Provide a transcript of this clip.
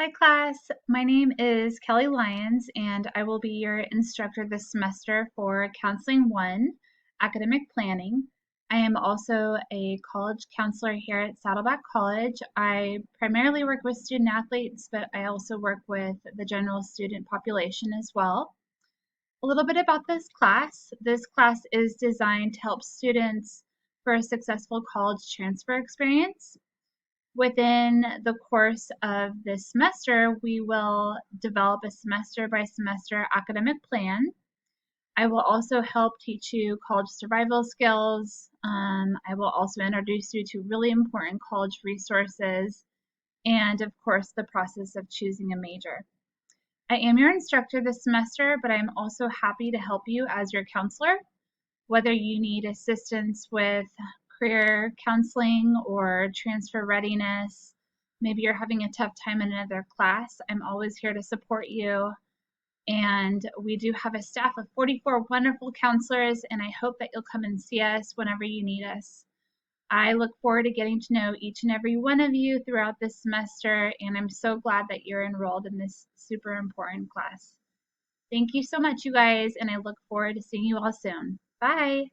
Hi class, my name is Kelly Lyons and I will be your instructor this semester for Counseling 1, Academic Planning. I am also a college counselor here at Saddleback College. I primarily work with student athletes, but I also work with the general student population as well. A little bit about this class. This class is designed to help students for a successful college transfer experience. Within the course of this semester, we will develop a semester by semester academic plan. I will also help teach you college survival skills. I will also introduce you to really important college resources and, of course, the process of choosing a major. I am your instructor this semester, but I'm also happy to help you as your counselor, whether you need assistance with career counseling or transfer readiness. Maybe you're having a tough time in another class. I'm always here to support you. And we do have a staff of 44 wonderful counselors, and I hope that you'll come and see us whenever you need us. I look forward to getting to know each and every one of you throughout this semester, and I'm so glad that you're enrolled in this super important class. Thank you so much, you guys, and I look forward to seeing you all soon. Bye.